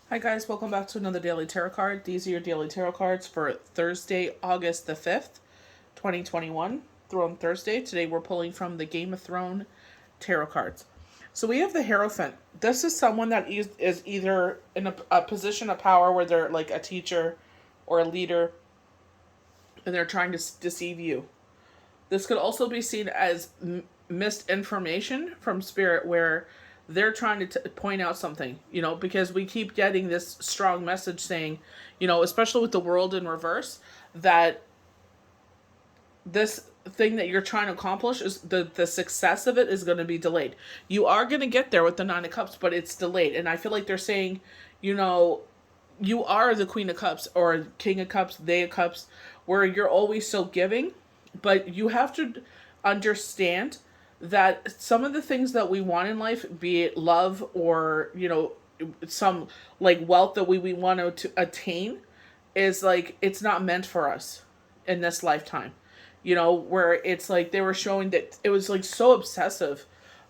Hi guys, welcome back to another daily tarot card. These are your daily tarot cards for Thursday, August the 5th, 2021. Throne Thursday. Today we're pulling from the Game of Thrones tarot cards. So we have the Hierophant. This is someone that is either in a position of power where they're like a teacher or a leader and they're trying to deceive you. This could also be seen as misinformation from spirit where they're trying to point out something, because we keep getting this strong message saying, especially with the world in reverse, that this thing that you're trying to accomplish is the success of it is going to be delayed. You are going to get there with the Nine of Cups, but it's delayed. And I feel like they're saying, you are the Queen of Cups or King of Cups, they of Cups, where you're always so giving, but you have to understand that some of the things that we want in life, be it love or, some like wealth that we want to attain, is like it's not meant for us in this lifetime. Where it's like they were showing that it was like so obsessive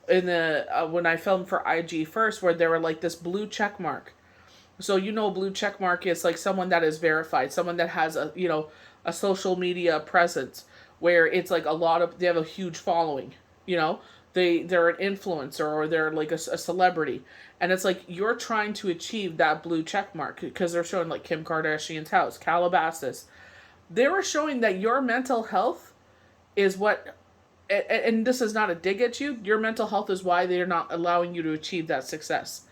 in the when I filmed for IG first, where they were like this blue check mark. So blue check mark is like someone that is verified, someone that has a social media presence where it's like they have a huge following. You know, they're an influencer or they're like a celebrity, and it's like you're trying to achieve that blue check mark because they're showing like Kim Kardashian's house, Calabasas. They were showing that your mental health is what, and this is not a dig at you. Your mental health is why they're not allowing you to achieve that success.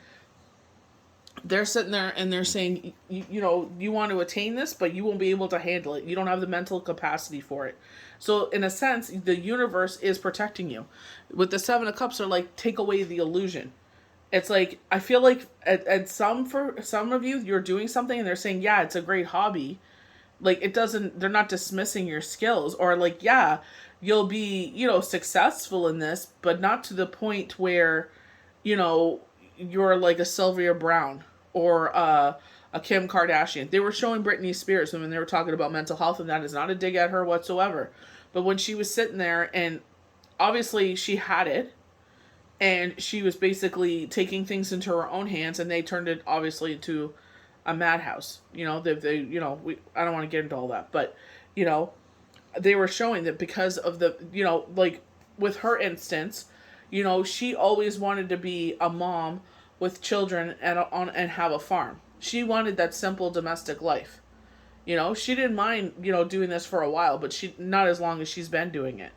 They're sitting there and they're saying, you want to attain this, but you won't be able to handle it. You don't have the mental capacity for it. So, in a sense, the universe is protecting you. With the Seven of Cups, are like, take away the illusion. It's like, I feel like for some of you, you're doing something and they're saying, yeah, it's a great hobby. Like, they're not dismissing your skills. Or, like, yeah, you'll be, successful in this, but not to the point where, you know, you're like a Sylvia Brown or a Kim Kardashian. They were showing Britney Spears when they were talking about mental health, and that is not a dig at her whatsoever. But when she was sitting there, and obviously she had it, and she was basically taking things into her own hands, and they turned it obviously into a madhouse. I don't want to get into all that, but you know, they were showing that because of the, like with her instance, she always wanted to be a mom with children and have a farm. She wanted that simple domestic life. She didn't mind, doing this for a while, but she not as long as she's been doing it.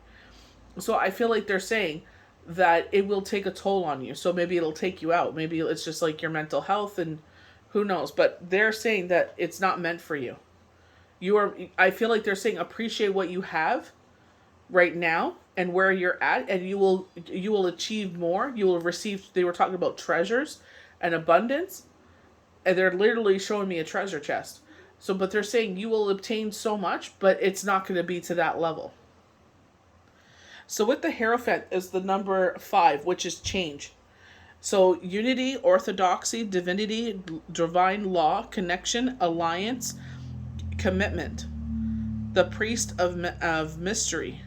So I feel like they're saying that it will take a toll on you. So maybe it'll take you out. Maybe it's just like your mental health and who knows, but they're saying that it's not meant for you. I feel like they're saying appreciate what you have right now and where you're at, and you will achieve more. You will receive, they were talking about treasures and abundance, and they're literally showing me a treasure chest. So but they're saying you will obtain so much, but it's not going to be to that level. So with the Hierophant is the number 5, which is change. So unity, orthodoxy, divinity, divine law, connection, alliance, commitment. The priest of mystery.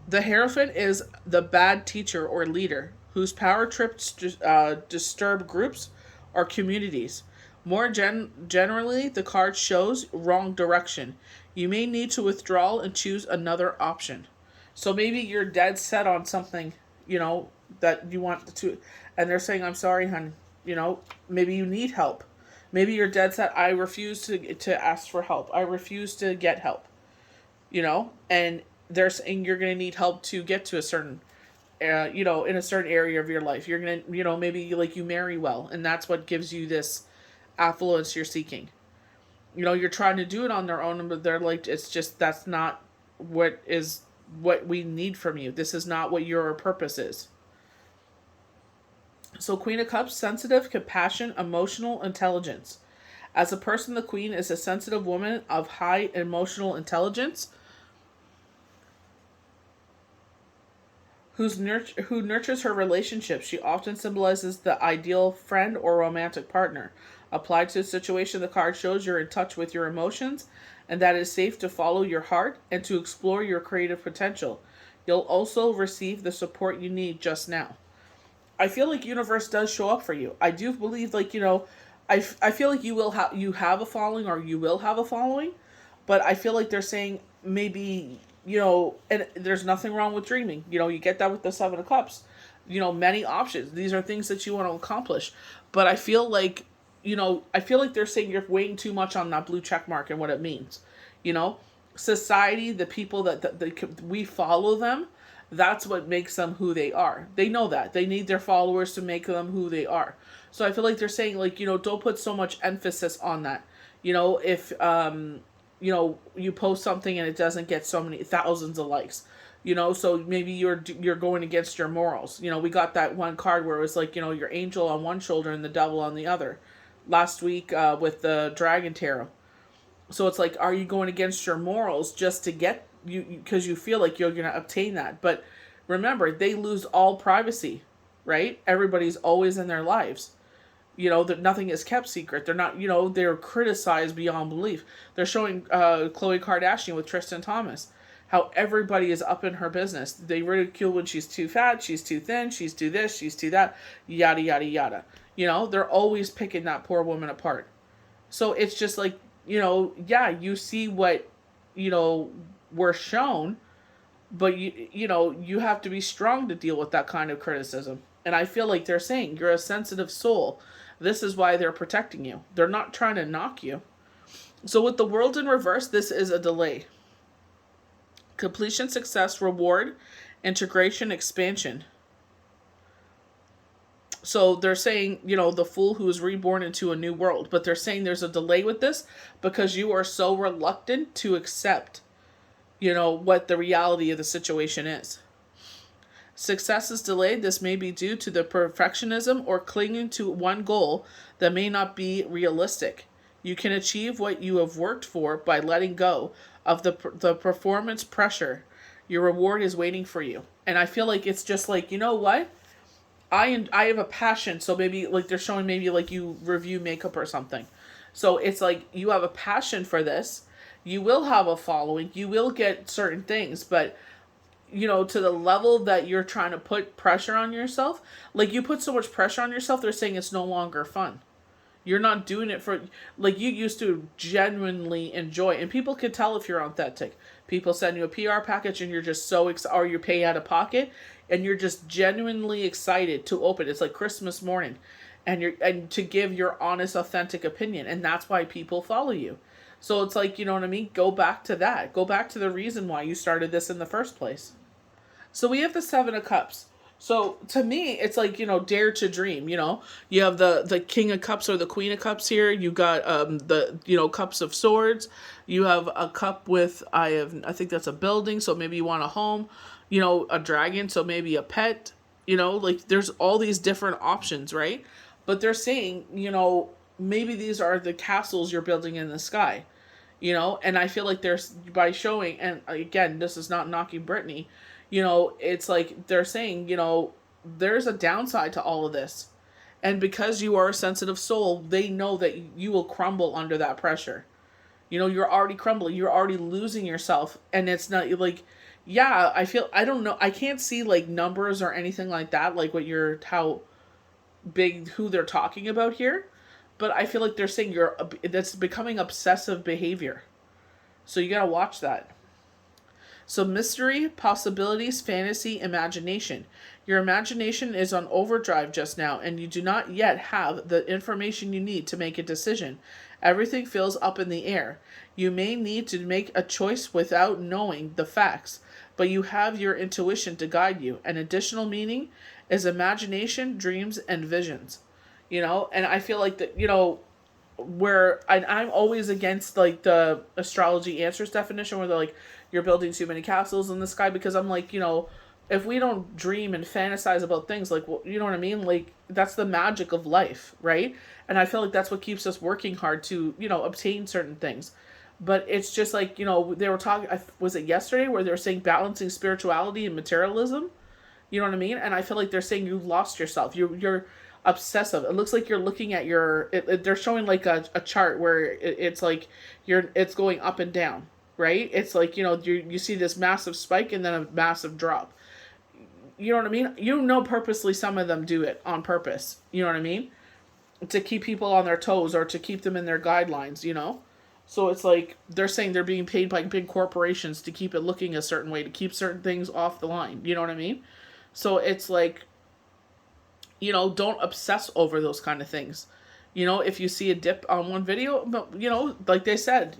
The Hierophant is the bad teacher or leader whose power trips disturb groups or communities. More generally, the card shows wrong direction. You may need to withdraw and choose another option. So maybe you're dead set on something, that you want to, and they're saying, I'm sorry, hon. Maybe you need help. Maybe you're dead set. I refuse to ask for help. I refuse to get help. And they're saying you're going to need help to get to a certain, in a certain area of your life. You're going to, maybe like you marry well, and that's what gives you this affluence you're seeking. You're trying to do it on their own, but they're like, it's just, that's not what we need from you. This is not what your purpose is. So Queen of Cups, sensitive, compassion, emotional intelligence. As a person, the Queen is a sensitive woman of high emotional intelligence who nurtures her relationships. She often symbolizes the ideal friend or romantic partner. Applied to the situation, the card shows you're in touch with your emotions and that it's safe to follow your heart and to explore your creative potential. You'll also receive the support you need just now. I feel like universe does show up for you. I do believe, like, I feel like you have a following, or you will have a following, but I feel like they're saying maybe, and there's nothing wrong with dreaming. You get that with the Seven of Cups. Many options. These are things that you want to accomplish. But I feel like, they're saying you're weighing too much on that blue check mark and what it means. You know, Society, the people we follow them, that's what makes them who they are. They know that. They need their followers to make them who they are. So I feel like they're saying, like, don't put so much emphasis on that. If you post something and it doesn't get so many thousands of likes, so maybe you're going against your morals. We got that one card where it was like, your angel on one shoulder and the devil on the other last week with the Dragon Tarot. So it's like, are you going against your morals just to get because you feel like you're going to obtain that? But remember, they lose all privacy, right? Everybody's always in their lives. That nothing is kept secret. They're not, they're criticized beyond belief. They're showing Khloe Kardashian with Tristan Thompson, how everybody is up in her business. They ridicule when she's too fat, she's too thin, she's too this, she's too that, yada, yada, yada. They're always picking that poor woman apart. So it's just like, yeah, you see what, we're shown, but you have to be strong to deal with that kind of criticism. And I feel like they're saying you're a sensitive soul. This is why they're protecting you. They're not trying to knock you. So with the World in reverse, this is a delay. Completion, success, reward, integration, expansion. So they're saying, the fool who is reborn into a new world. But they're saying there's a delay with this because you are so reluctant to accept, what the reality of the situation is. Success is delayed. This may be due to the perfectionism or clinging to one goal that may not be realistic. You can achieve what you have worked for by letting go of the performance pressure. Your reward is waiting for you. And I feel like it's just like, what? I have a passion. So maybe like they're showing maybe like you review makeup or something. So it's like you have a passion for this. You will have a following. You will get certain things, but to the level that you're trying to put pressure on yourself, like you put so much pressure on yourself, they're saying it's no longer fun. You're not doing it for, like, you used to genuinely enjoy, and people can tell if you're authentic. People send you a PR package and you're just so excited, or you pay out of pocket and you're just genuinely excited to open. It's like Christmas morning, and to give your honest, authentic opinion, and that's why people follow you. So it's like, you know what I mean? Go back to that. Go back to the reason why you started this in the first place. So we have the Seven of Cups. So to me, it's like, dare to dream, You have the King of Cups or the Queen of Cups here. You got the, Cups of Swords. You have a cup with, I think that's a building, so maybe you want a home. A dragon, so maybe a pet. Like there's all these different options, right? But they're saying, maybe these are the castles you're building in the sky. And I feel like there's, by showing, and again, this is not knocking Britney, it's like they're saying, there's a downside to all of this. And because you are a sensitive soul, they know that you will crumble under that pressure. You're already crumbling. You're already losing yourself. And it's not like, yeah, I don't know. I can't see like numbers or anything like that, like how big, who they're talking about here. But I feel like they're saying that's becoming obsessive behavior. So you gotta watch that. So mystery, possibilities, fantasy, imagination. Your imagination is on overdrive just now, and you do not yet have the information you need to make a decision. Everything feels up in the air. You may need to make a choice without knowing the facts, but you have your intuition to guide you. An additional meaning is imagination, dreams, and visions. And I feel like that, where I'm always against like the astrology answers definition where they're like, you're building too many castles in the sky, because I'm like, if we don't dream and fantasize about things, like, well, you know what I mean? Like, that's the magic of life, right? And I feel like that's what keeps us working hard to, obtain certain things. But it's just like, they were talking, was it yesterday, where they were saying balancing spirituality and materialism? You know what I mean? And I feel like they're saying you lost yourself. obsessive. It looks like you're looking at they're showing like a chart where it's like it's going up and down, right? It's like, you see this massive spike and then a massive drop. You know what I mean? Purposely some of them do it on purpose. You know what I mean? To keep people on their toes or to keep them in their guidelines, So it's like they're saying they're being paid by big corporations to keep it looking a certain way, to keep certain things off the line. You know what I mean? So it's like, don't obsess over those kind of things. If you see a dip on one video, but, like they said,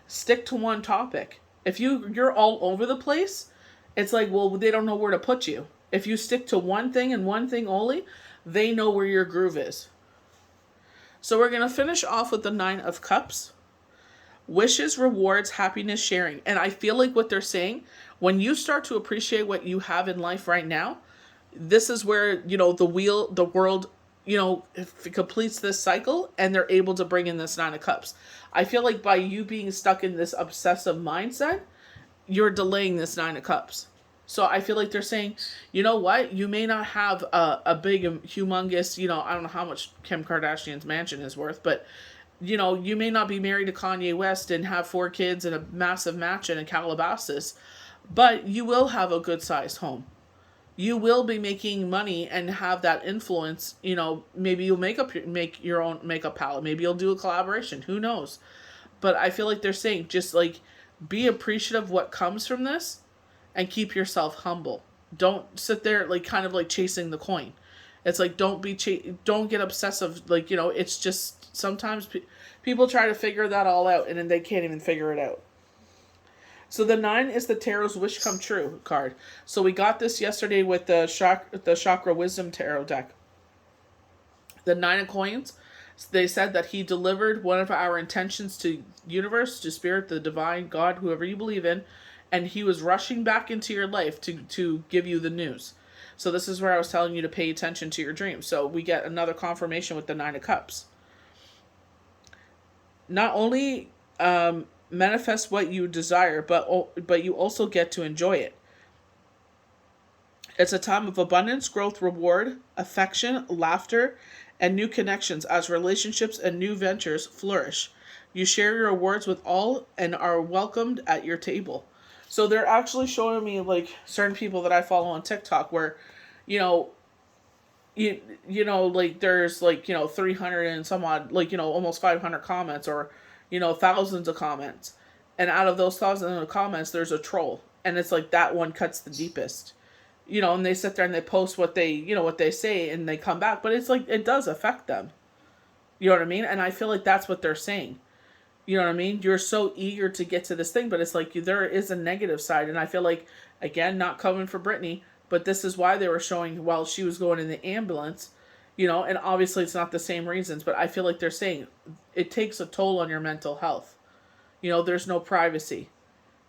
stick to one topic. If you're all over the place, it's like, well, they don't know where to put you. If you stick to one thing and one thing only, they know where your groove is. So we're going to finish off with the 9 of Cups. Wishes, rewards, happiness, sharing. And I feel like what they're saying, when you start to appreciate what you have in life right now, this is where, the world, if it completes this cycle and they're able to bring in this 9 of Cups. I feel like by you being stuck in this obsessive mindset, you're delaying this 9 of Cups. So I feel like they're saying, you know what? You may not have a big, humongous, I don't know how much Kim Kardashian's mansion is worth, but, you may not be married to Kanye West and have 4 kids and a massive mansion in Calabasas, but you will have a good-sized home. You will be making money and have that influence. Maybe you'll make your own makeup palette. Maybe you'll do a collaboration. Who knows? But I feel like they're saying just like be appreciative of what comes from this and keep yourself humble. Don't sit there like kind of like chasing the coin. It's like don't get obsessive. Like, it's just sometimes people try to figure that all out and then they can't even figure it out. So the 9 is the Tarot's Wish Come True card. So we got this yesterday with the Chakra Wisdom Tarot deck. The 9 of Coins, they said that he delivered one of our intentions to universe, to spirit, the divine, God, whoever you believe in, and he was rushing back into your life to give you the news. So this is where I was telling you to pay attention to your dreams. So we get another confirmation with the 9 of Cups. Not only manifest what you desire, but you also get to enjoy it. It's a time of abundance, growth, reward, affection, laughter, and new connections as relationships and new ventures flourish. You share your awards with all and are welcomed at your table. So they're actually showing me like certain people that I follow on TikTok where, like there's like, 300 and some odd, like, almost 500 comments or, thousands of comments. And out of those thousands of comments, there's a troll. And it's like that one cuts the deepest. And they sit there and they post what they say and they come back. But it's like, it does affect them. You know what I mean? And I feel like that's what they're saying. You know what I mean? You're so eager to get to this thing, but it's like there is a negative side. And I feel like, again, not coming for Britney, but this is why they were showing while she was going in the ambulance, and obviously it's not the same reasons, but I feel like they're saying it takes a toll on your mental health. There's no privacy,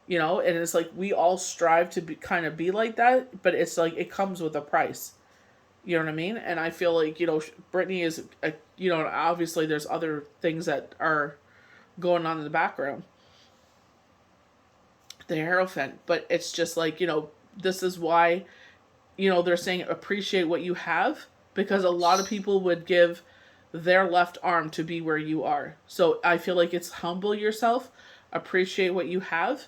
and it's like we all strive to be like that, but it's like it comes with a price. You know what I mean? And I feel like, Britney is, obviously there's other things that are going on in the background. The Hierophant, but it's just like, this is why, they're saying appreciate what you have, because a lot of people would give their left arm to be where you are. So I feel like it's humble yourself, appreciate what you have,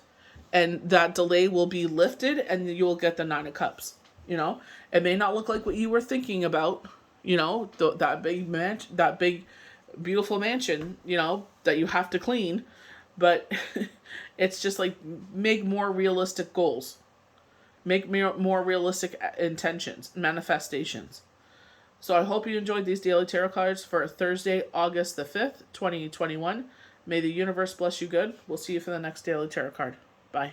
and that delay will be lifted and you will get the 9 of Cups. It may not look like what you were thinking about, that big beautiful mansion, that you have to clean, but it's just like make more realistic goals. Make more realistic intentions, manifestations. So I hope you enjoyed these daily tarot cards for Thursday, August the 5th, 2021. May the universe bless you good. We'll see you for the next daily tarot card. Bye.